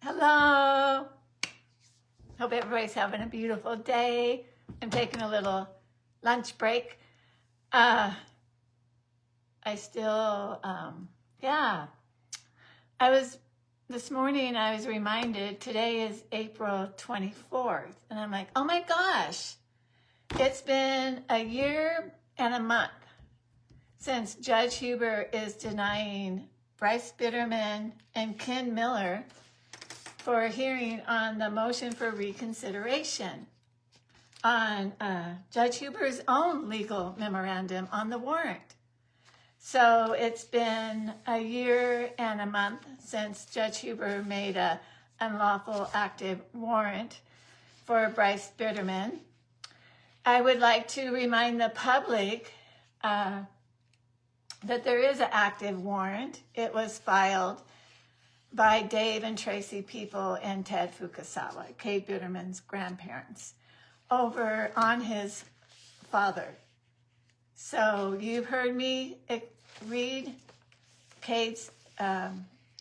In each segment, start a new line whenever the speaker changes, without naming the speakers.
Hello. Hope everybody's having a beautiful day. I'm taking a little lunch break. This morning I was reminded today is April 24th. And I'm like, oh my gosh, it's been a year and a month since Judge Huber is denying Bryce Bitterman and Ken Miller for a hearing on the motion for reconsideration on Judge Huber's own legal memorandum on the warrant. So it's been a year and a month since Judge Huber made an unlawful active warrant for Bryce Bitterman. I would like to remind the public that there is an active warrant. It was filed by Dave and Tracy PIEPEL and Ted FUKUZAWA, Cade Bitterman's grandparents, over on his father. So you've heard me read Cade's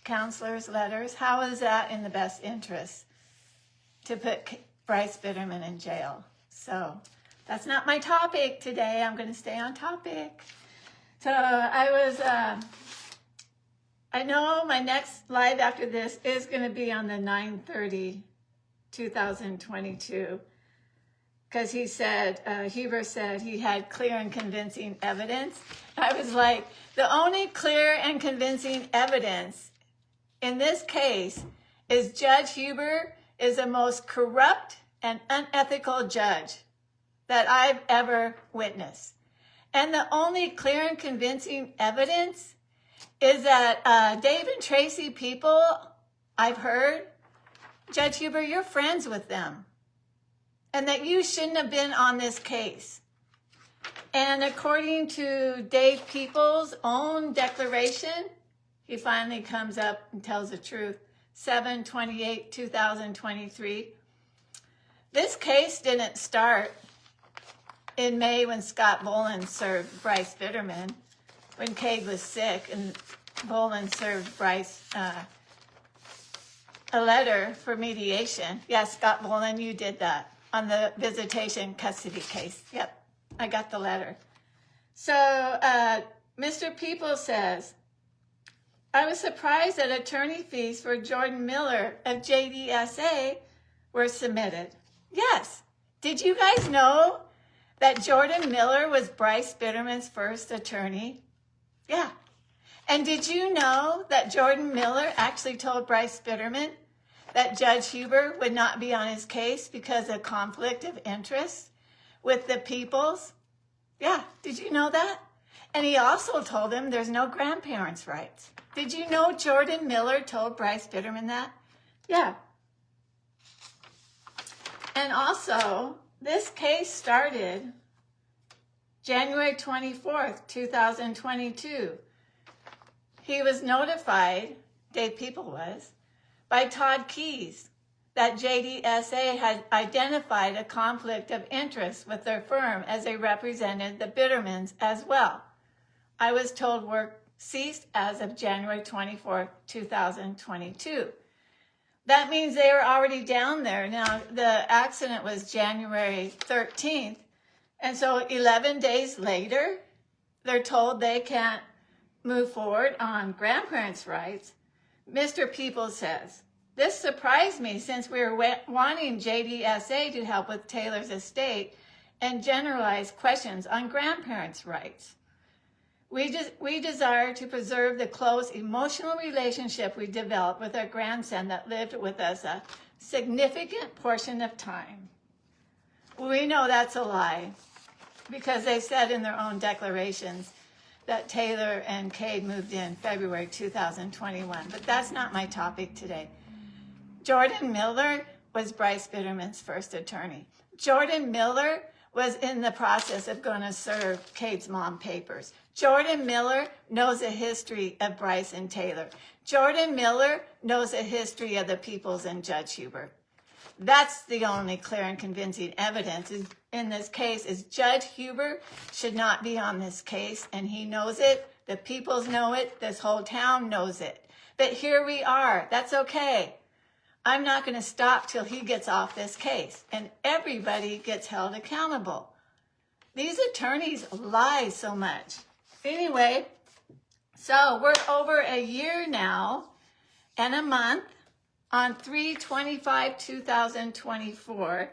counselor's letters. How is that in the best interest to put Bryce Bitterman in jail? So that's not my topic today. I'm going to stay on topic. So I know my next live after this is going to be on the 9/30/2022, because he said, Huber said he had clear and convincing evidence. I was like, the only clear and convincing evidence in this case is Judge Huber is the most corrupt and unethical judge that I've ever witnessed. And the only clear and convincing evidence is that Dave and Tracy people, I've heard, Judge Huber, you're friends with them, and that you shouldn't have been on this case. And according to Dave Peoples' own declaration, he finally comes up and tells the truth, 7/28/2023. This case didn't start in May when Scott Boland served Bryce Bitterman, when Cade was sick, and Boland served Bryce a letter for mediation. Yes, Scott Boland, you did that on the visitation custody case. Yep, I got the letter. So Mr. People says, I was surprised that attorney fees for Jordan Miller of JDSA were submitted. Yes, did you guys know that Jordan Miller was Bryce Bitterman's first attorney? Yeah. And did you know that Jordan Miller actually told Bryce Bitterman that Judge Huber would not be on his case because of conflict of interest with the Peoples? Yeah, did you know that? And he also told him there's no grandparents' rights. Did you know Jordan Miller told Bryce Bitterman that? Yeah. And also, this case started January 24th, 2022. He was notified, Dave People was, by Todd Keys that JDSA had identified a conflict of interest with their firm as they represented the Bittermans as well. I was told work ceased as of January 24th, 2022. That means they were already down there. Now, the accident was January 13th, and so 11 days later, they're told they can't move forward on grandparents' rights. Mr. People says, this surprised me since we were wanting JDSA to help with Taylor's estate and generalized questions on grandparents' rights. We desire to preserve the close emotional relationship we developed with our grandson that lived with us a significant portion of time. We know that's a lie, because they said in their own declarations that Taylor and Cade moved in February 2021, but that's not my topic today. Jordan Miller was Bryce Bitterman's first attorney. Jordan Miller was in the process of going to serve Cade's mom papers. Jordan Miller knows the history of Bryce and Taylor. Jordan Miller knows the history of the Peoples and Judge Huber. That's the only clear and convincing evidence in this case is Judge Huber should not be on this case, and he knows it. The Peoples know it. This whole town knows it. But here we are. That's okay. I'm not going to stop till he gets off this case and everybody gets held accountable. These attorneys lie so much. Anyway, so we're over a year now and a month. On 3/25/2024,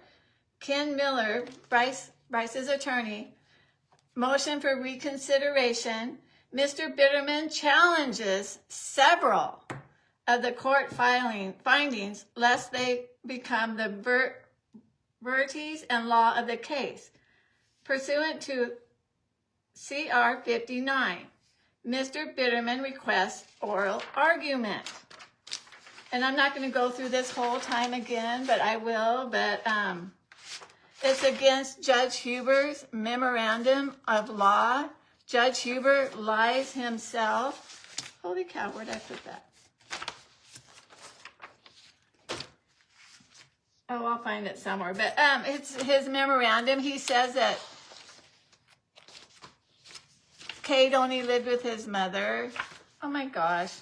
Ken Miller, Bryce's attorney, motion for reconsideration. Mr. Bitterman challenges several of the court findings lest they become the verities and law of the case. Pursuant to CR 59, Mr. Bitterman requests oral argument. And I'm not going to go through this whole time again, but I will. But it's against Judge Huber's memorandum of law. Judge Huber lies himself. Holy cow, where'd I put that? Oh, I'll find it somewhere. But it's his memorandum. He says that Cade only lived with his mother. Oh my gosh.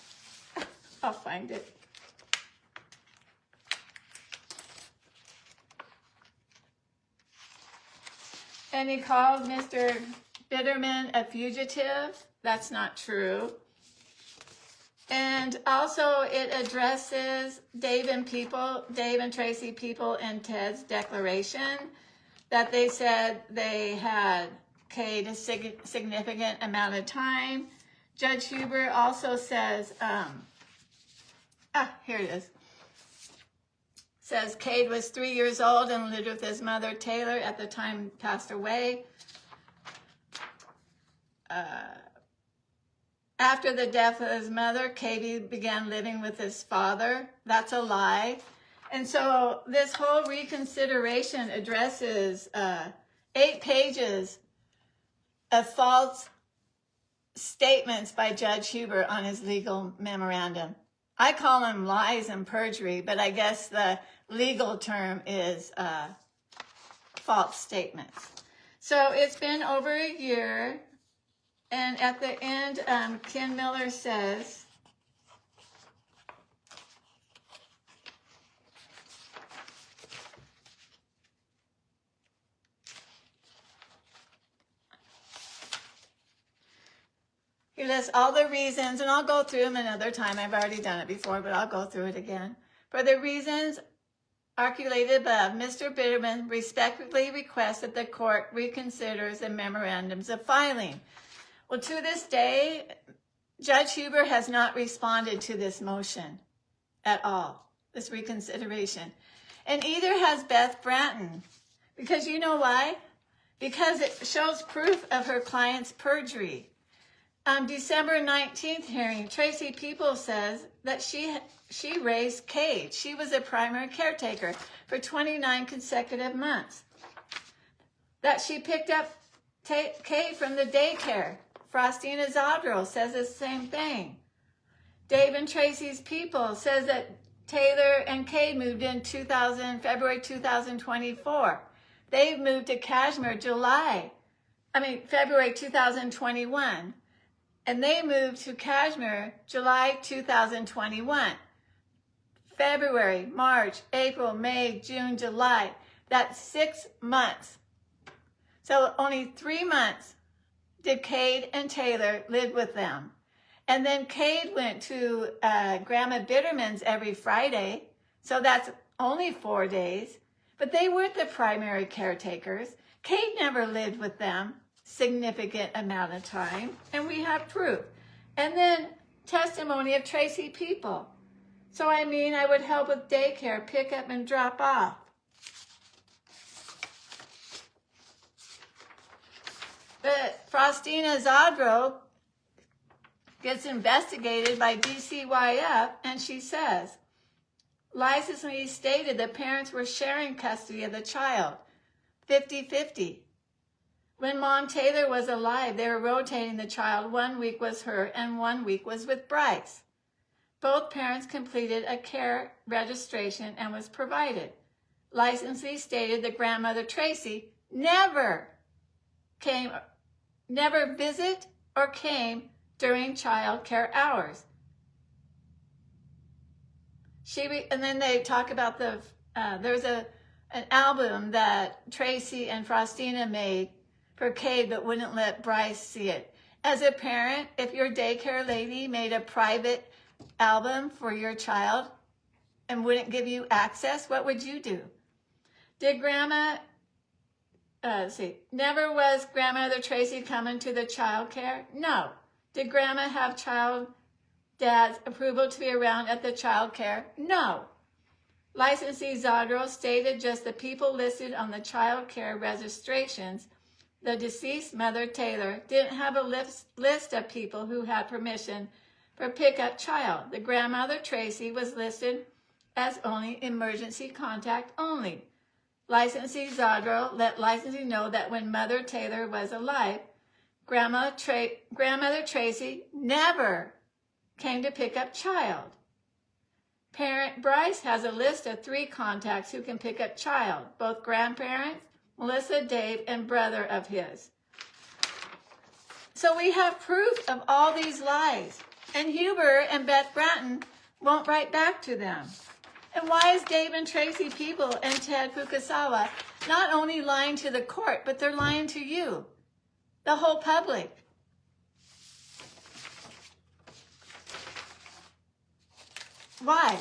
I'll find it. And he called Mr. Bitterman a fugitive. That's not true. And also it addresses Dave and Tracy People and Ted's declaration that they said they had Cade a significant amount of time. Judge Huber also says, here it is. Says Cade was 3 years old and lived with his mother, Taylor, at the time he passed away. After the death of his mother, Cade began living with his father. That's a lie. And so this whole reconsideration addresses 8 pages of false statements by Judge Huber on his legal memorandum. I call them lies and perjury, but I guess the legal term is false statements. So it's been over a year, and at the end, Ken Miller says, he lists all the reasons, and I'll go through them another time. I've already done it before, but I'll go through it again. For the reasons articulated above, Mr. Bitterman respectfully requests that the court reconsiders the memorandums of filing. Well, to this day, Judge Huber has not responded to this motion at all, this reconsideration. And either has Beth Bratton. Because you know why? Because it shows proof of her client's perjury. December 19th hearing, Tracy People says that she raised Cade. She was a primary caretaker for 29 consecutive months. That she picked up Cade from the daycare. Frosty and ZODROW says the same thing. Dave and Tracy's People says that Taylor and Cade moved in February 2024. They've moved to Kashmir February 2021. And they moved to Kashmir July 2021. February, March, April, May, June, July. That's 6 months. So only 3 months did Cade and Taylor live with them. And then Cade went to Grandma Bitterman's every Friday. So that's only 4 days. But they weren't the primary caretakers. Cade never lived with them significant amount of time, and we have proof. And then testimony of Tracy People. So I would help with daycare, pick up and drop off. But Frostina ZODROW gets investigated by DCYF, and she says, licensingly stated the parents were sharing custody of the child, 50-50. When Mom Taylor was alive, they were rotating the child. 1 week was her and 1 week was with Bryce. Both parents completed a care registration and was provided. Licensee stated that grandmother Tracy never visit or came during child care hours. And then they talk about there's an album that Tracy and Frostina made for Kay, but wouldn't let Bryce see it. As a parent, if your daycare lady made a private album for your child and wouldn't give you access, what would you do? Did never was Grandmother Tracy coming to the child care? No. Did Grandma have child dad's approval to be around at the child care? No. Licensee ZODROW stated just the people listed on the child care registrations. The deceased mother, Taylor, didn't have a list of people who had permission for pickup child. The grandmother, Tracy, was listed as only emergency contact only. Licensee ZODROW let licensee know that when Mother Taylor was alive, Grandmother Tracy never came to pick up child. Parent Bryce has a list of 3 contacts who can pick up child, both grandparents, Melissa, Dave, and brother of his. So we have proof of all these lies. And Huber and Beth Bratton won't write back to them. And why is Dave and Tracy PIEPEL and Ted FUKUZAWA not only lying to the court, but they're lying to you, the whole public? Why?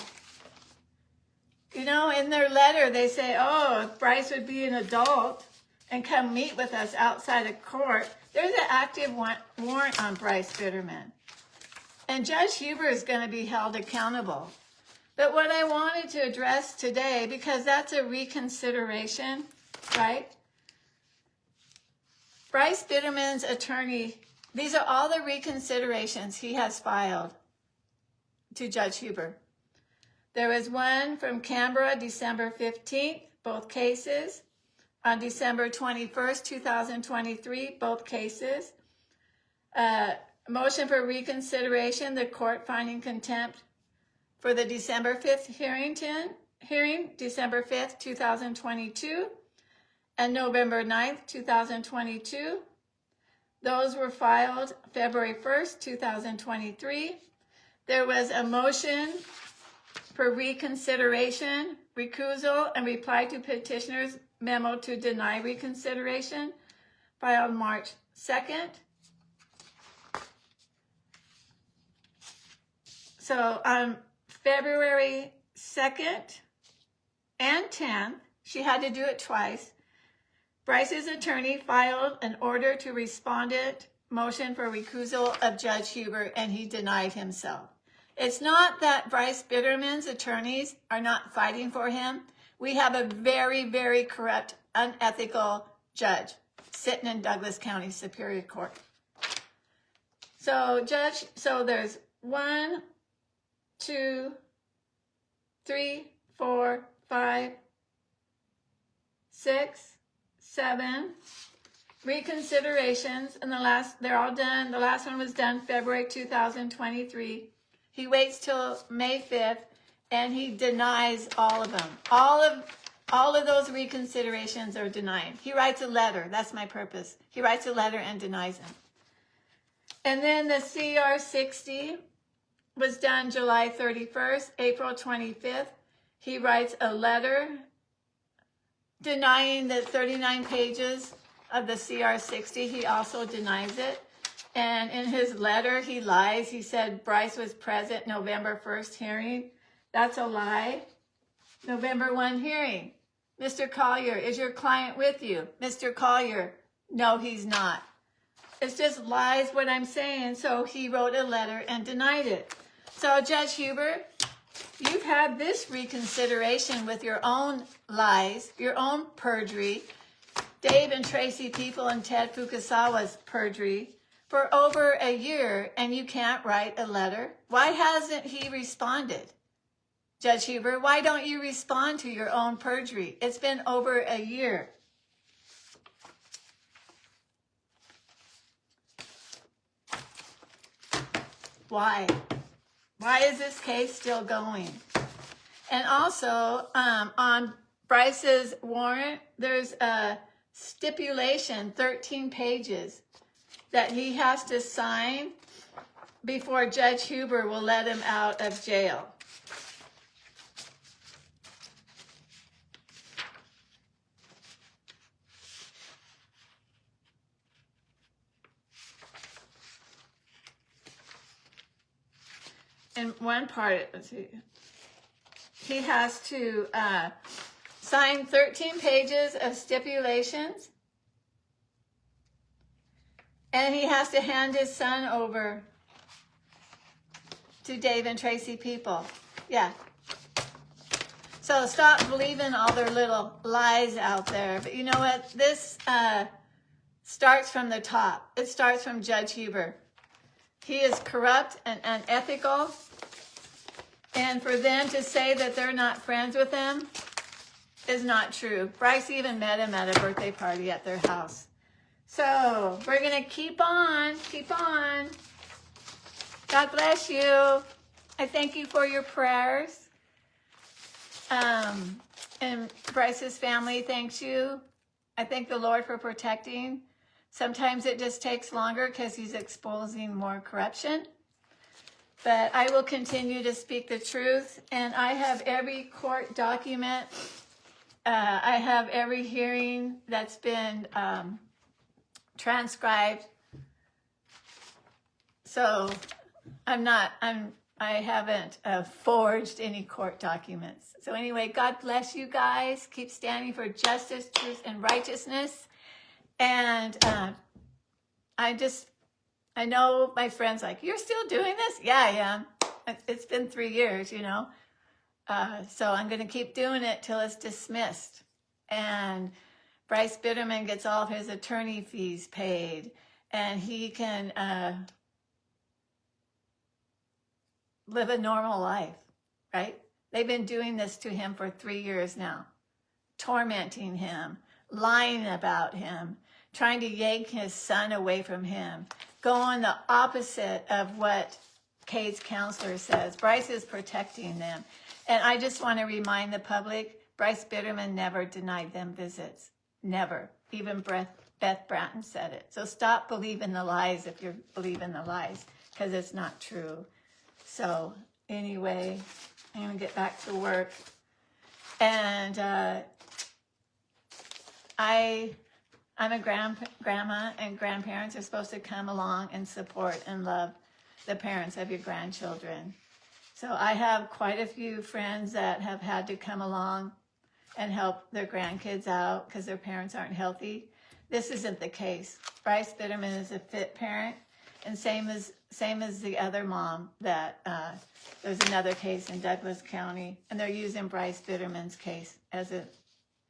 You know, in their letter, they say, oh, if Bryce would be an adult and come meet with us outside of court, there's an active warrant on Bryce Bitterman. And Judge Huber is going to be held accountable. But what I wanted to address today, because that's a reconsideration, right? Bryce Bitterman's attorney, these are all the reconsiderations he has filed to Judge Huber. There was one from Canberra, December 15th, both cases. On December 21st, 2023, both cases. Motion for reconsideration, the court finding contempt for the December 5th hearing, December 5th, 2022, and November 9th, 2022. Those were filed February 1st, 2023. There was a motion for reconsideration, recusal, and reply to petitioner's memo to deny reconsideration, filed March 2nd. So on February 2nd and 10th, she had to do it twice, Bryce's attorney filed an order to respondent motion for recusal of Judge Huber, and he denied himself. It's not that Bryce Bitterman's attorneys are not fighting for him. We have a very, very corrupt, unethical judge sitting in Douglas County Superior Court. So there's 1, 2, 3, 4, 5, 6, 7 reconsiderations, and they're all done. The last one was done February 2023. He waits till May 5th, and he denies all of them. All of those reconsiderations are denied. He writes a letter. That's my purpose. He writes a letter and denies them. And then the CR60 was done July 31st, April 25th. He writes a letter denying the 39 pages of the CR60. He also denies it. And in his letter, he lies. He said Bryce was present November 1st hearing. That's a lie. November 1 hearing. Mr. Collier, is your client with you? Mr. Collier, no, he's not. It's just lies what I'm saying. So he wrote a letter and denied it. So Judge Huber, you've had this reconsideration with your own lies, your own perjury, Dave and Tracy PIEPEL and Ted FUKUZAWA's perjury for over a year, and you can't write a letter. Why hasn't he responded? Judge Huber, why don't you respond to your own perjury? It's been over a year. Why? Why is this case still going? And also, on Bryce's warrant, there's a stipulation, 13 pages, that he has to sign before Judge Huber will let him out of jail. in one part, let's see, he has to sign 13 pages of stipulations, and he has to hand his son over to Dave and Tracy People. Yeah. So stop believing all their little lies out there. But you know what? This starts from the top. It starts from Judge Huber. He is corrupt and unethical. And for them to say that they're not friends with him is not true. Bryce even met him at a birthday party at their house. So we're going to keep on. God bless you. I thank you for your prayers. And Bryce's family thanks you. I thank the Lord for protecting. Sometimes it just takes longer because he's exposing more corruption. But I will continue to speak the truth. And I have every court document. I have every hearing that's been transcribed. So I haven't forged any court documents. So anyway, God bless you guys. Keep standing for justice, truth, and righteousness. And I know my friends like, you're still doing this? Yeah, I am. It's been 3 years, you know. So I'm going to keep doing it till it's dismissed. And Bryce Bitterman gets all of his attorney fees paid. And he can live a normal life, right? They've been doing this to him for 3 years now, tormenting him, lying about him, trying to yank his son away from him, going the opposite of what Cade's counselor says. Bryce is protecting them. And I just want to remind the public, Bryce Bitterman never denied them visits. Never. Even Beth Bratton said it. So stop believing the lies if you're believing the lies, because it's not true. So anyway, I'm going to get back to work. And I'm a grandma, and grandparents are supposed to come along and support and love the parents of your grandchildren. So I have quite a few friends that have had to come along and help their grandkids out because their parents aren't healthy. This isn't the case. Bryce Bitterman is a fit parent, and same as the other mom that there's another case in Douglas County, and they're using Bryce Bitterman's case as a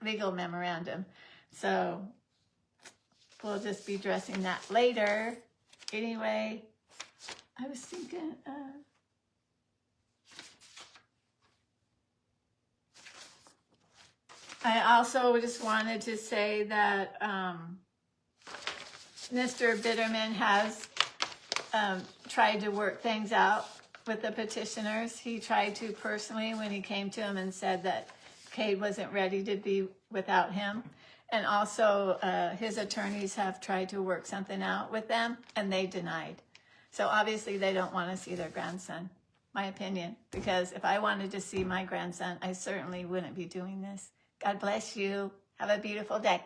legal memorandum. So we'll just be addressing that later. Anyway, I was thinking, I also just wanted to say that Mr. Bitterman has tried to work things out with the petitioners. He tried to personally when he came to him and said that Cade wasn't ready to be without him. And also his attorneys have tried to work something out with them, and they denied. So obviously they don't want to see their grandson, my opinion, because if I wanted to see my grandson, I certainly wouldn't be doing this. God bless you. Have a beautiful day.